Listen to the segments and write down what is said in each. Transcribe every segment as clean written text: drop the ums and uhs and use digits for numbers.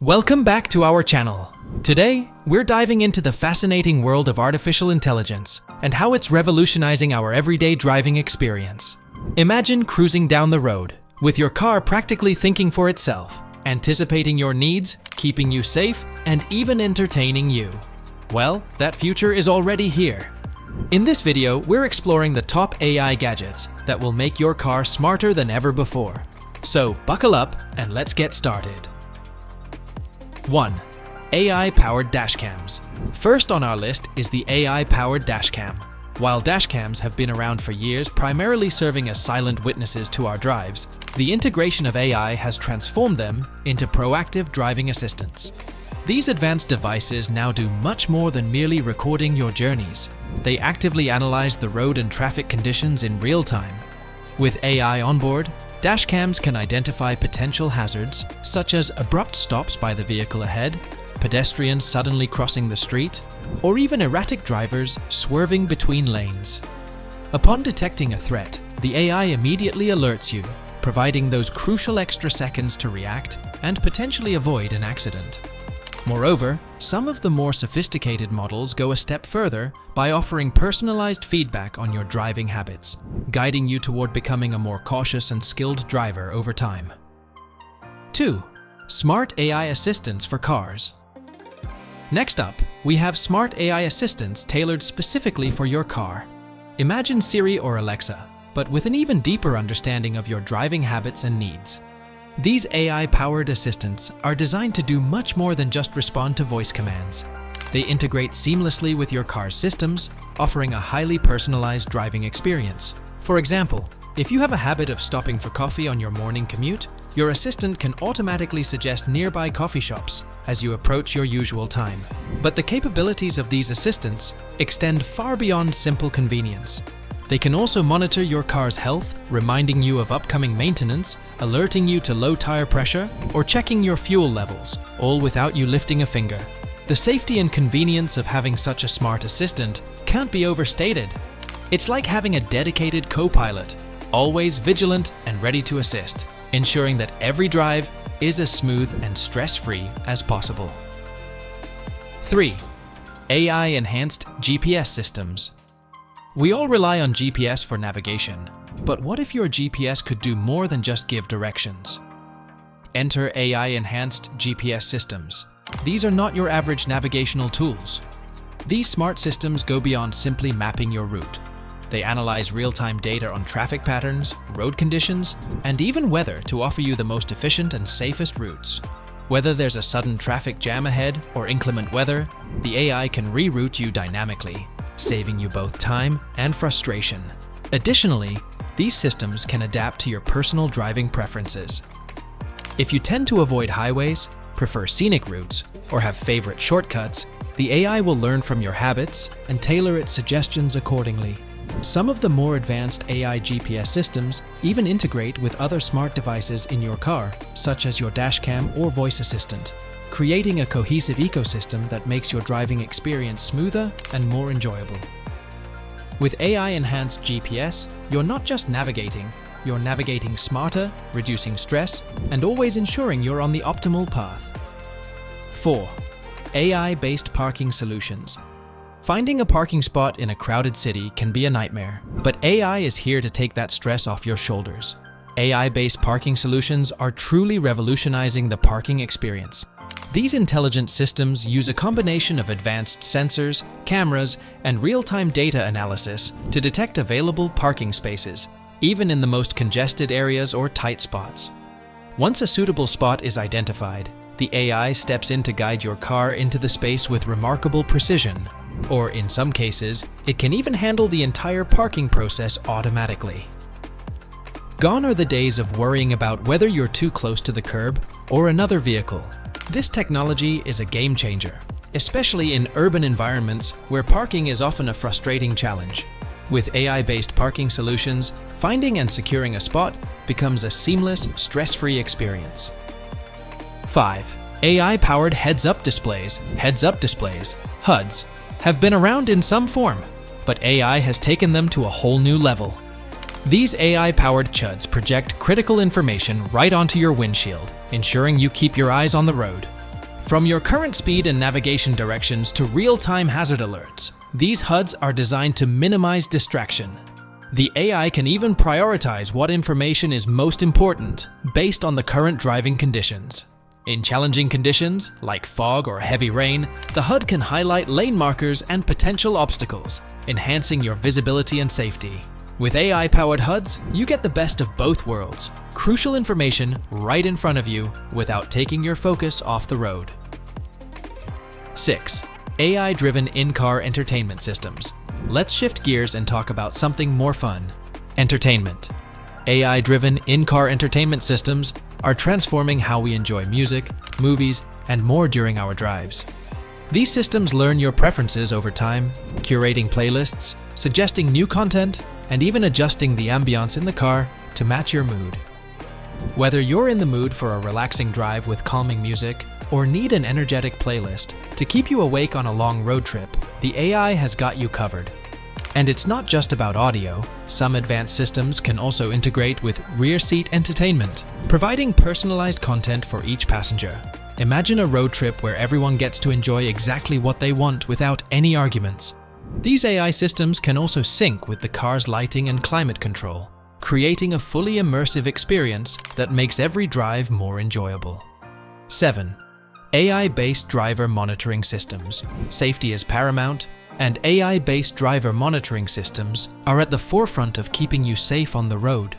Welcome back to our channel. Today, we're diving into the fascinating world of artificial intelligence and how it's revolutionizing our everyday driving experience. Imagine cruising down the road, with your car practically thinking for itself, anticipating your needs, keeping you safe, and even entertaining you. Well, that future is already here. In this video, we're exploring the top AI gadgets that will make your car smarter than ever before. So buckle up and let's get started. 1. AI-powered dashcams. First on our list is the AI-powered dashcam. While dashcams have been around for years, primarily serving as silent witnesses to our drives, the integration of AI has transformed them into proactive driving assistants. These advanced devices now do much more than merely recording your journeys. They actively analyze the road and traffic conditions in real time. With AI on board, dashcams can identify potential hazards, such as abrupt stops by the vehicle ahead, pedestrians suddenly crossing the street, or even erratic drivers swerving between lanes. Upon detecting a threat, the AI immediately alerts you, providing those crucial extra seconds to react and potentially avoid an accident. Moreover, some of the more sophisticated models go a step further by offering personalized feedback on your driving habits, guiding you toward becoming a more cautious and skilled driver over time. 2. Smart AI assistants for cars. Next up, we have smart AI assistants tailored specifically for your car. Imagine Siri or Alexa, but with an even deeper understanding of your driving habits and needs. These AI-powered assistants are designed to do much more than just respond to voice commands. They integrate seamlessly with your car's systems, offering a highly personalized driving experience. For example, if you have a habit of stopping for coffee on your morning commute, your assistant can automatically suggest nearby coffee shops as you approach your usual time. But the capabilities of these assistants extend far beyond simple convenience. They can also monitor your car's health, reminding you of upcoming maintenance, alerting you to low tire pressure, or checking your fuel levels, all without you lifting a finger. The safety and convenience of having such a smart assistant can't be overstated. It's like having a dedicated co-pilot, always vigilant and ready to assist, ensuring that every drive is as smooth and stress-free as possible. 3. AI-enhanced GPS systems. We all rely on GPS for navigation, but what if your GPS could do more than just give directions? Enter AI-enhanced GPS systems. These are not your average navigational tools. These smart systems go beyond simply mapping your route. They analyze real-time data on traffic patterns, road conditions, and even weather to offer you the most efficient and safest routes. Whether there's a sudden traffic jam ahead or inclement weather, the AI can reroute you dynamically, saving you both time and frustration. Additionally, these systems can adapt to your personal driving preferences. If you tend to avoid highways, prefer scenic routes, or have favorite shortcuts, the AI will learn from your habits and tailor its suggestions accordingly. Some of the more advanced AI GPS systems even integrate with other smart devices in your car, such as your dashcam or voice assistant, creating a cohesive ecosystem that makes your driving experience smoother and more enjoyable. With AI-enhanced GPS, you're not just navigating, you're navigating smarter, reducing stress, and always ensuring you're on the optimal path. 4. AI-based parking solutions. Finding a parking spot in a crowded city can be a nightmare, but AI is here to take that stress off your shoulders. AI-based parking solutions are truly revolutionizing the parking experience. These intelligent systems use a combination of advanced sensors, cameras, and real-time data analysis to detect available parking spaces, even in the most congested areas or tight spots. Once a suitable spot is identified, the AI steps in to guide your car into the space with remarkable precision, or in some cases, it can even handle the entire parking process automatically. Gone are the days of worrying about whether you're too close to the curb or another vehicle. This technology is a game changer, especially in urban environments where parking is often a frustrating challenge. With AI-based parking solutions, finding and securing a spot becomes a seamless, stress-free experience. 5. AI-powered heads-up displays. Heads-up displays, HUDs, have been around in some form, but AI has taken them to a whole new level. These AI-powered CHUDs project critical information right onto your windshield, ensuring you keep your eyes on the road. From your current speed and navigation directions to real-time hazard alerts, these HUDs are designed to minimize distraction. The AI can even prioritize what information is most important based on the current driving conditions. In challenging conditions, like fog or heavy rain, the HUD can highlight lane markers and potential obstacles, enhancing your visibility and safety. With AI-powered HUDs, you get the best of both worlds. Crucial information right in front of you without taking your focus off the road. 6. AI-driven in-car entertainment systems. Let's shift gears and talk about something more fun. Entertainment. AI-driven in-car entertainment systems are transforming how we enjoy music, movies, and more during our drives. These systems learn your preferences over time, curating playlists, suggesting new content, and even adjusting the ambiance in the car to match your mood. Whether you're in the mood for a relaxing drive with calming music or need an energetic playlist to keep you awake on a long road trip, the AI has got you covered. And it's not just about audio. Some advanced systems can also integrate with rear seat entertainment, providing personalized content for each passenger. Imagine a road trip where everyone gets to enjoy exactly what they want without any arguments. These AI systems can also sync with the car's lighting and climate control, creating a fully immersive experience that makes every drive more enjoyable. 7. AI-based driver monitoring systems. Safety is paramount, and AI-based driver monitoring systems are at the forefront of keeping you safe on the road.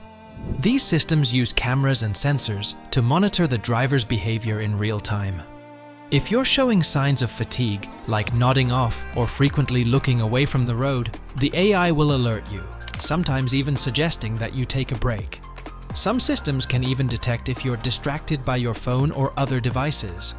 These systems use cameras and sensors to monitor the driver's behavior in real time. If you're showing signs of fatigue, like nodding off or frequently looking away from the road, the AI will alert you, sometimes even suggesting that you take a break. Some systems can even detect if you're distracted by your phone or other devices.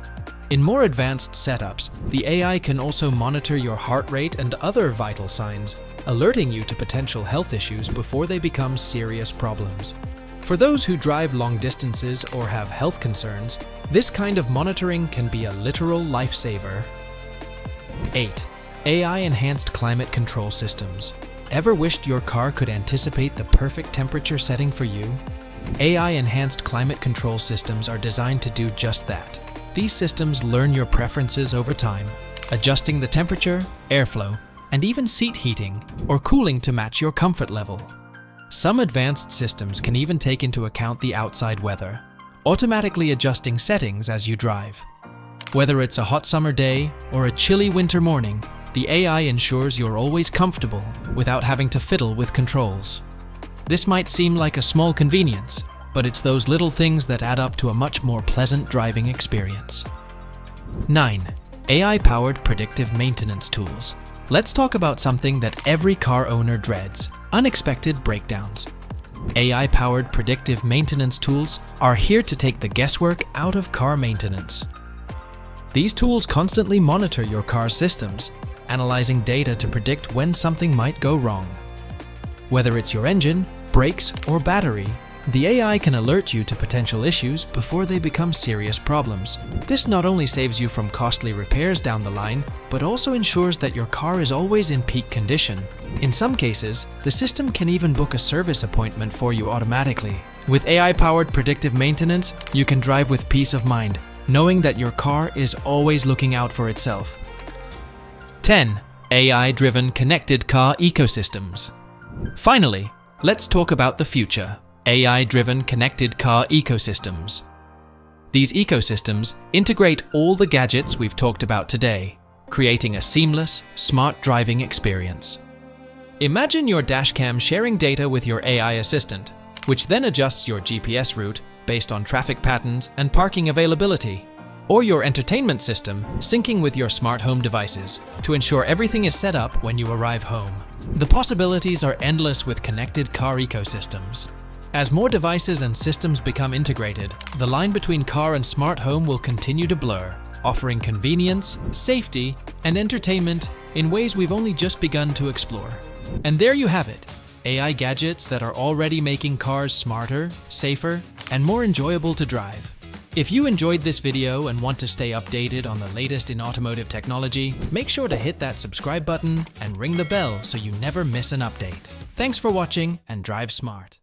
In more advanced setups, the AI can also monitor your heart rate and other vital signs, alerting you to potential health issues before they become serious problems. For those who drive long distances or have health concerns, this kind of monitoring can be a literal lifesaver. 8. AI-enhanced climate control systems. Ever wished your car could anticipate the perfect temperature setting for you? AI-enhanced climate control systems are designed to do just that. These systems learn your preferences over time, adjusting the temperature, airflow, and even seat heating or cooling to match your comfort level. Some advanced systems can even take into account the outside weather, automatically adjusting settings as you drive. Whether it's a hot summer day or a chilly winter morning, the AI ensures you're always comfortable without having to fiddle with controls. This might seem like a small convenience, but it's those little things that add up to a much more pleasant driving experience. 9. AI-powered predictive maintenance tools. Let's talk about something that every car owner dreads: unexpected breakdowns. AI-powered predictive maintenance tools are here to take the guesswork out of car maintenance. These tools constantly monitor your car's systems, analyzing data to predict when something might go wrong. Whether it's your engine, brakes, or battery, the AI can alert you to potential issues before they become serious problems. This not only saves you from costly repairs down the line, but also ensures that your car is always in peak condition. In some cases, the system can even book a service appointment for you automatically. With AI-powered predictive maintenance, you can drive with peace of mind, knowing that your car is always looking out for itself. 10. AI-driven connected car ecosystems. Finally, let's talk about the future. AI-driven connected car ecosystems. These ecosystems integrate all the gadgets we've talked about today, creating a seamless, smart driving experience. Imagine your dashcam sharing data with your AI assistant, which then adjusts your GPS route based on traffic patterns and parking availability, or your entertainment system syncing with your smart home devices to ensure everything is set up when you arrive home. The possibilities are endless with connected car ecosystems. As more devices and systems become integrated, the line between car and smart home will continue to blur, offering convenience, safety, and entertainment in ways we've only just begun to explore. And there you have it, AI gadgets that are already making cars smarter, safer, and more enjoyable to drive. If you enjoyed this video and want to stay updated on the latest in automotive technology, make sure to hit that subscribe button and ring the bell so you never miss an update. Thanks for watching and drive smart.